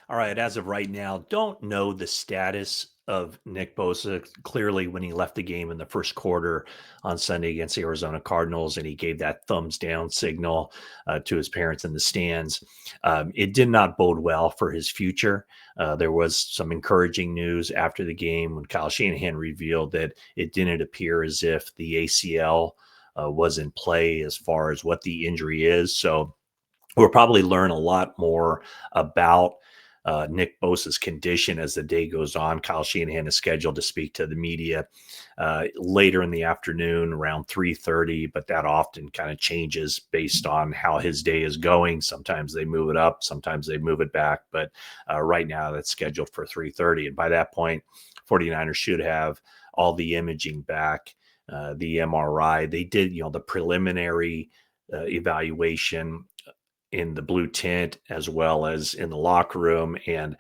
All right, as of right now, don't know the status of Nick Bosa. Clearly, when he left the game in the first quarter on Sunday against the Arizona Cardinals, and he gave that thumbs down signal to his parents in the stands, it did not bode well for his future. There was some encouraging news after the game when Kyle Shanahan revealed that it didn't appear as if the ACL was in play as far as what the injury is. So we'll probably learn a lot more about Nick Bosa's condition as the day goes on. Kyle Shanahan is scheduled to speak to the media later in the afternoon around 3:30, but that often kind of changes based on how his day is going. Sometimes they move it up, sometimes they move it back, but right now that's scheduled for 3:30. And by that point, 49ers should have all the imaging back, the MRI. They did, the preliminary evaluation in the blue tent as well as in the locker room. And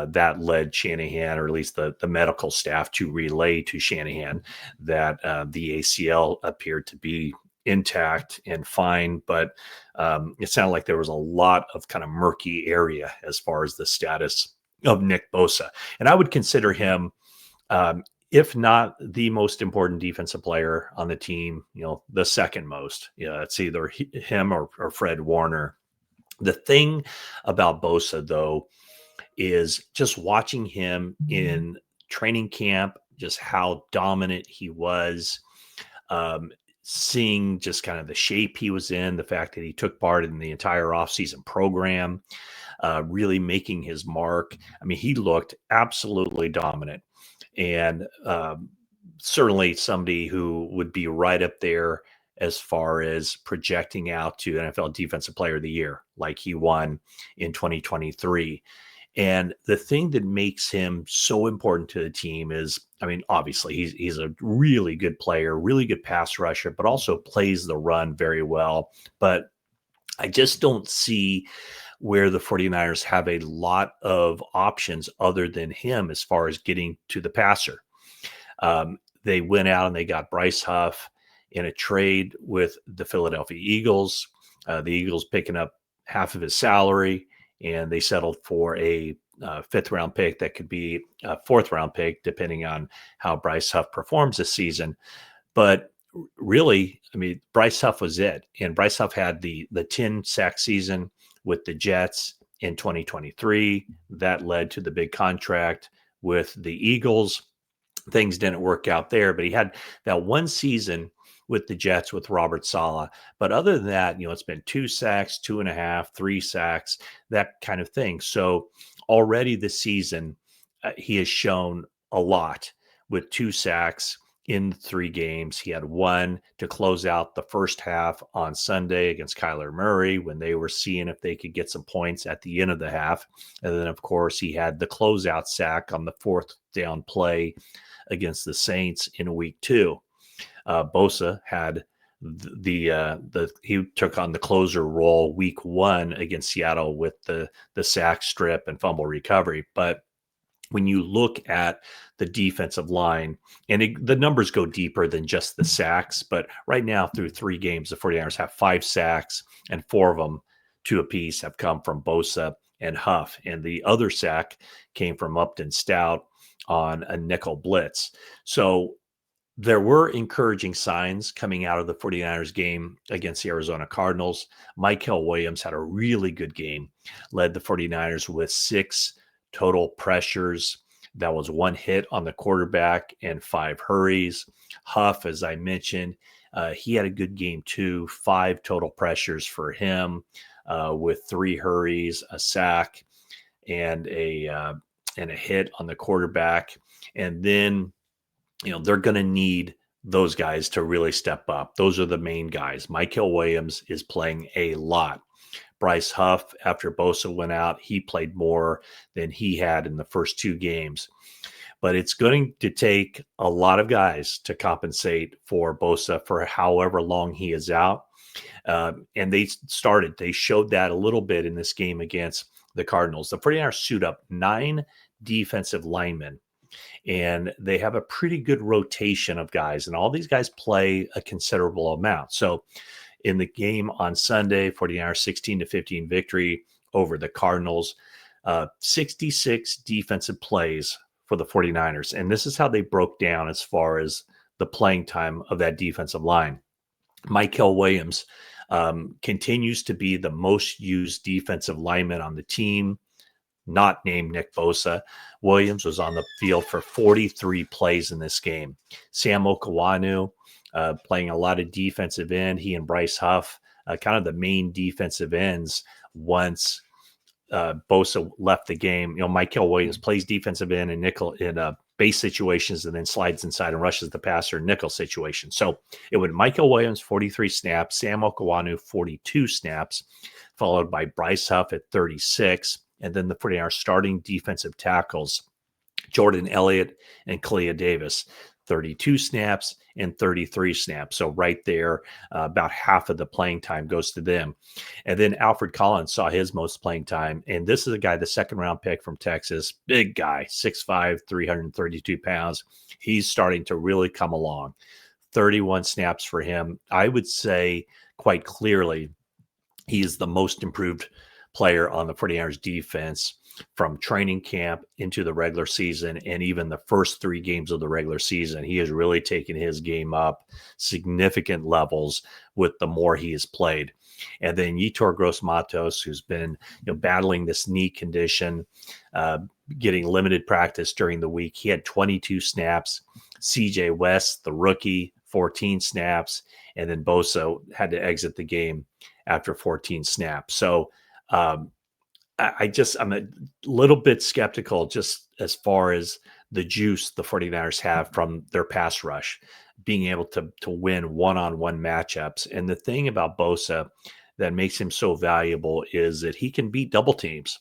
that led Shanahan, or at least the medical staff, to relay to Shanahan that the ACL appeared to be intact and fine. But it sounded like there was a lot of kind of murky area as far as the status of Nick Bosa. And I would consider him, if not the most important defensive player on the team, the second most. It's either him or Fred Warner. The thing about Bosa, though, is just watching him in training camp, just how dominant he was, um, seeing just kind of the shape he was in, the fact that he took part in the entire offseason program, really making his mark. I mean, he looked absolutely dominant. And certainly somebody who would be right up there as far as projecting out to NFL Defensive Player of the Year, like he won in 2023. And the thing that makes him so important to the team is, I mean, obviously he's a really good player, really good pass rusher, but also plays the run very well. But I just don't see where the 49ers have a lot of options other than him as far as getting to the passer. They went out and they got Bryce Huff in a trade with the Philadelphia Eagles. The Eagles picking up half of his salary, and they settled for a fifth round pick that could be a fourth round pick, depending on how Bryce Huff performs this season. But really, I mean, Bryce Huff was it. And Bryce Huff had the 10 sack season with the Jets in 2023. That led to the big contract with the Eagles. Things didn't work out there, but he had that one season with the Jets with Robert Saleh. But other than that, it's been 2 sacks, 2.5, 3 sacks, that kind of thing. So already this season, he has shown a lot with 2 sacks in 3 games. He had one to close out the first half on Sunday against Kyler Murray when they were seeing if they could get some points at the end of the half. And then, of course, he had the closeout sack on the fourth down play against the Saints in week 2. Bosa had he took on the closer role week 1 against Seattle with the sack strip and fumble recovery. But when you look at the defensive line, and the numbers go deeper than just the sacks, but right now through 3 games, the 49ers have 5 sacks, and 4 of them, 2 apiece, have come from Bosa and Huff. And the other sack came from Upton Stout on a nickel blitz. So there were encouraging signs coming out of the 49ers game against the Arizona Cardinals. Michael Williams had a really good game, led the 49ers with 6 total pressures. That was 1 hit on the quarterback and 5 hurries. Huff, as I mentioned, he had a good game too. 5 total pressures for him, with 3 hurries, a sack, and a hit on the quarterback. And then, they're going to need those guys to really step up. Those are the main guys. Michael Williams is playing a lot. Bryce Huff, after Bosa went out, he played more than he had in the first 2 games. But it's going to take a lot of guys to compensate for Bosa for however long he is out. And they showed that a little bit in this game against the Cardinals. The 49ers suit up 9 defensive linemen, and they have a pretty good rotation of guys, and all these guys play a considerable amount. So in the game on Sunday, 49ers 16-15 victory over the Cardinals. 66 defensive plays for the 49ers. And this is how they broke down as far as the playing time of that defensive line. Mykel Williams continues to be the most used defensive lineman on the team, not named Nick Bosa. Williams was on the field for 43 plays in this game. Sam Okawanu playing a lot of defensive end. He and Bryce Huff, kind of the main defensive ends once Bosa left the game. Mykel Williams plays defensive end and nickel in base situations and then slides inside and rushes the passer in nickel situation. So it would Mykel Williams, 43 snaps, Sam Okawanu, 42 snaps, followed by Bryce Huff at 36. And then the 49ers starting defensive tackles, Jordan Elliott and Kalia Davis, 32 snaps and 33 snaps. So right there, about half of the playing time goes to them. And then Alfred Collins saw his most playing time. And this is a guy, the second round pick from Texas, big guy, 6'5", 332 pounds. He's starting to really come along. 31 snaps for him. I would say quite clearly he is the most improved player on the 49ers defense from training camp into the regular season and even the first 3 games of the regular season. He has really taken his game up significant levels with the more he has played. And then Yetur Gross-Matos, who's been battling this knee condition, getting limited practice during the week. He had 22 snaps. CJ West, the rookie, 14 snaps. And then Bosa had to exit the game after 14 snaps. So I'm a little bit skeptical just as far as the juice the 49ers have from their pass rush, being able to win one-on-one matchups. And the thing about Bosa that makes him so valuable is that he can beat double teams.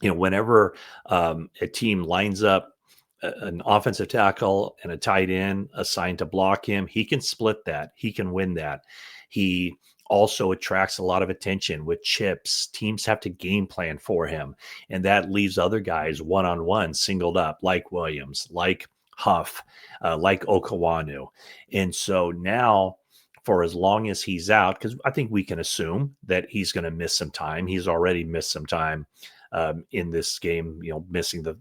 Whenever a team lines up an offensive tackle and a tight end assigned to block him, he can split that. He can win that. He also attracts a lot of attention with chips. Teams have to game plan for him, and that leaves other guys one-on-one singled up, like Williams, like Huff, like Okawanu. And so now, for as long as he's out, because I think we can assume that he's going to miss some time. He's already missed some time in this game, missing the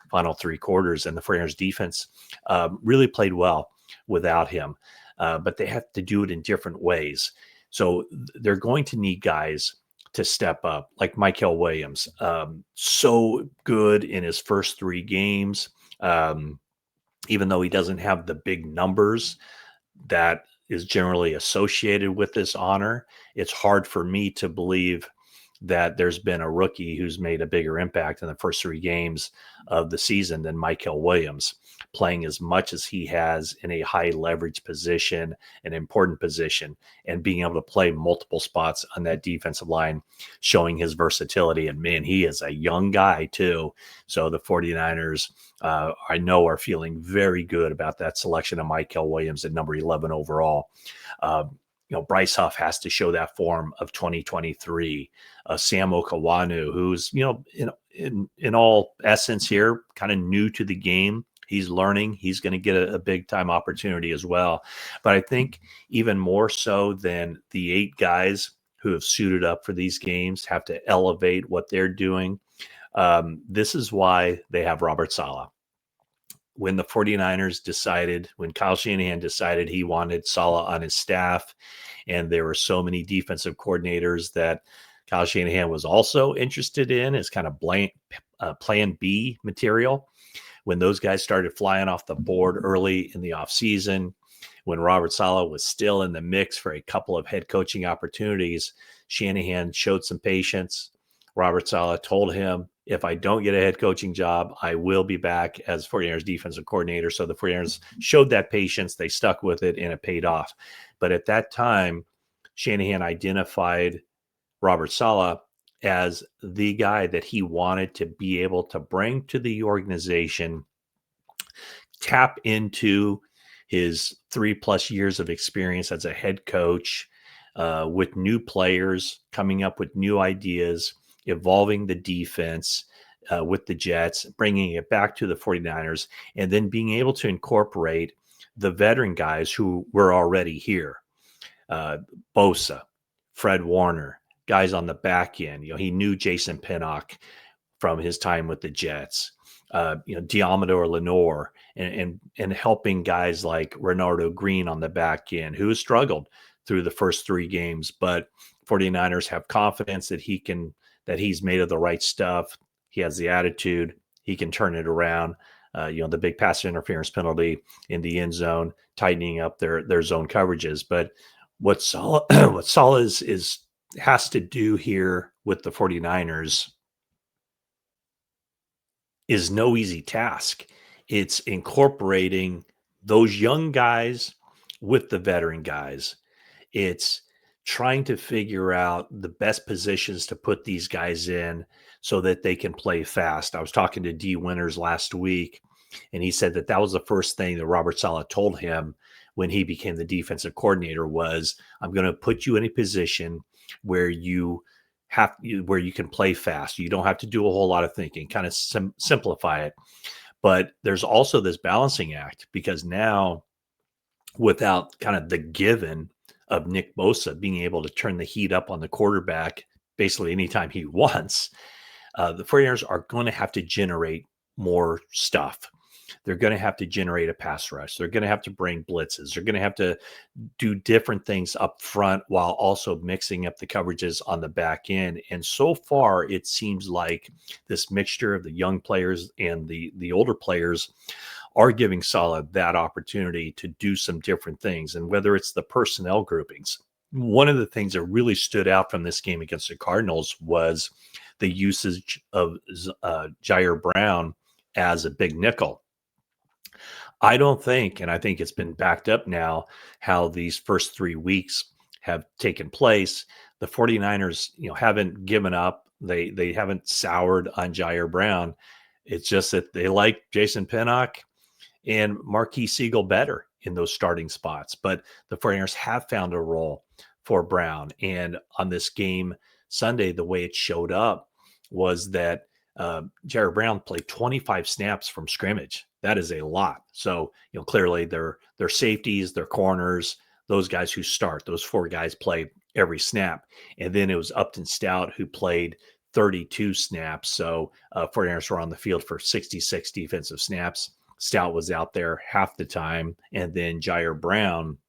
final 3 quarters, and the 49ers defense really played well without him. But they have to do it in different ways. So they're going to need guys to step up, like Mykel Williams. So good in his first 3 games, even though he doesn't have the big numbers that is generally associated with this honor. It's hard for me to believe that there's been a rookie who's made a bigger impact in the first 3 games of the season than Mykel Williams, playing as much as he has in a high leverage position, an important position, and being able to play multiple spots on that defensive line, showing his versatility. And man, he is a young guy too. So the 49ers, I know, are feeling very good about that selection of Mykel Williams at number 11 overall. Bryce Huff has to show that form of 2023. Sam Okawanu, who's, in all essence here, kind of new to the game. He's learning. He's going to get a big time opportunity as well. But I think even more so than the 8 guys who have suited up for these games have to elevate what they're doing. This is why they have Robert Saleh. When the 49ers when Kyle Shanahan decided he wanted Saleh on his staff, and there were so many defensive coordinators that Kyle Shanahan was also interested in as kind of plan B material. When those guys started flying off the board early in the offseason, when Robert Saleh was still in the mix for a couple of head coaching opportunities, Shanahan showed some patience. Robert Saleh told him, if I don't get a head coaching job, I will be back as 49ers defensive coordinator. So the 49ers showed that patience. They stuck with it, and it paid off. But at that time, Shanahan identified Robert Saleh as the guy that he wanted to be able to bring to the organization, tap into his 3+ years of experience as a head coach, with new players, coming up with new ideas, evolving the defense with the Jets, bringing it back to the 49ers, and then being able to incorporate the veteran guys who were already here. Bosa, Fred Warner, guys on the back end. He knew Jason Pinnock from his time with the Jets. Diamador Lenore, and helping guys like Renardo Green on the back end, who has struggled through the first 3 games, but 49ers have confidence that he's made of the right stuff. He has the attitude. He can turn it around. The big pass interference penalty in the end zone, tightening up their zone coverages. But what Saleh what Saleh is has to do here with the 49ers is no easy task. It's incorporating those young guys with the veteran guys. It's trying to figure out the best positions to put these guys in so that they can play fast. I was talking to D Winters last week, and he said that was the first thing that Robert Saleh told him when he became the defensive coordinator was, I'm going to put you in a position where where you can play fast. You don't have to do a whole lot of thinking, kind of simplify it. But there's also this balancing act, because now, without kind of the given of Nick Bosa being able to turn the heat up on the quarterback basically anytime he wants, the 49ers are going to have to generate more stuff. They're going to have to generate a pass rush. They're going to have to bring blitzes. They're going to have to do different things up front while also mixing up the coverages on the back end. And so far, it seems like this mixture of the young players and the older players are giving Saleh that opportunity to do some different things. And whether it's the personnel groupings, one of the things that really stood out from this game against the Cardinals was the usage of Jair Brown as a big nickel. I don't think, and I think it's been backed up now, how these first 3 weeks have taken place. The 49ers, haven't given up. They haven't soured on Jair Brown. It's just that they like Jason Pinnock and Marquis Siegel better in those starting spots. But the 49ers have found a role for Brown. And on this game Sunday, the way it showed up was that Jared Brown played 25 snaps from scrimmage. That is a lot. So, clearly their safeties, their corners, those guys who start, those 4 guys play every snap. And then it was Upton Stout who played 32 snaps. So 49ers were on the field for 66 defensive snaps. Stout was out there half the time. And then Jair Brown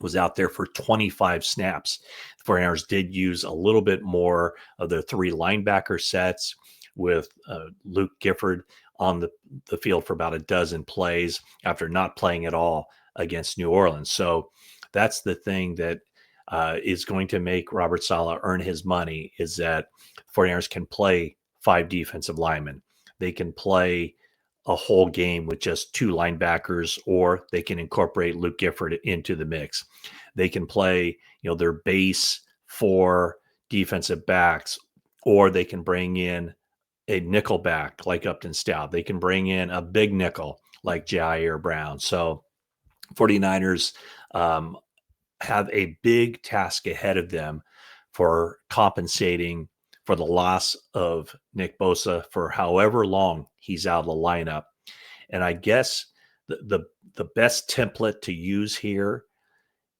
was out there for 25 snaps. The 49ers did use a little bit more of their 3 linebacker sets, with Luke Gifford on the field for about a dozen plays after not playing at all against New Orleans. So that's the thing that is going to make Robert Saleh earn his money, is that 49ers can play 5 defensive linemen. They can play a whole game with just 2 linebackers, or they can incorporate Luke Gifford into the mix. They can play, their base 4 defensive backs, or they can bring in a nickel back like Upton Stout. They can bring in a big nickel like Jair Brown. So 49ers have a big task ahead of them for compensating for the loss of Nick Bosa for however long he's out of the lineup. And I guess the best template to use here,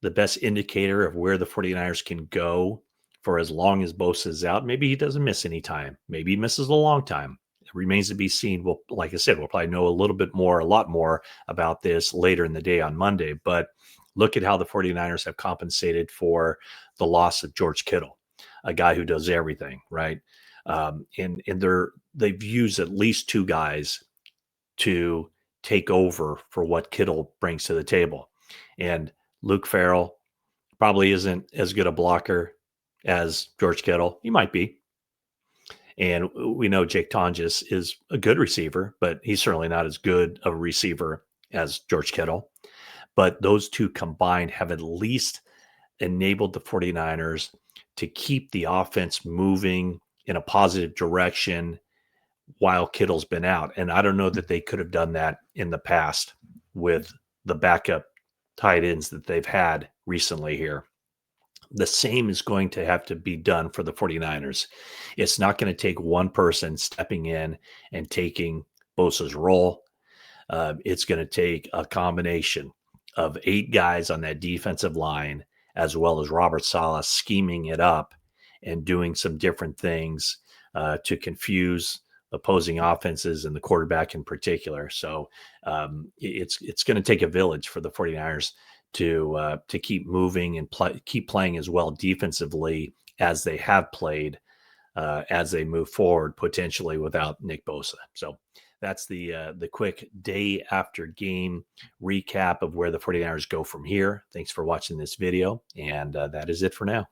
the best indicator of where the 49ers can go for as long as Bosa is out, maybe he doesn't miss any time. Maybe he misses a long time. It remains to be seen. Well, like I said, we'll probably know a lot more about this later in the day on Monday. But look at how the 49ers have compensated for the loss of George Kittle, a guy who does everything, right? And they've used at least 2 guys to take over for what Kittle brings to the table. And Luke Farrell probably isn't as good a blocker as George Kittle. He might be. And we know Jake Tonjes is a good receiver, but he's certainly not as good of a receiver as George Kittle. But those 2 combined have at least enabled the 49ers to keep the offense moving in a positive direction while Kittle's been out. And I don't know that they could have done that in the past with the backup tight ends that they've had recently here. The same is going to have to be done for the 49ers. It's not going to take one person stepping in and taking Bosa's role. It's going to take a combination of 8 guys on that defensive line, as well as Robert Saleh scheming it up and doing some different things to confuse opposing offenses and the quarterback in particular. So it's going to take a village for the 49ers to keep moving and keep playing as well defensively as they have played as they move forward, potentially without Nick Bosa. So that's the quick day after game recap of where the 49ers go from here. Thanks for watching this video, and that is it for now.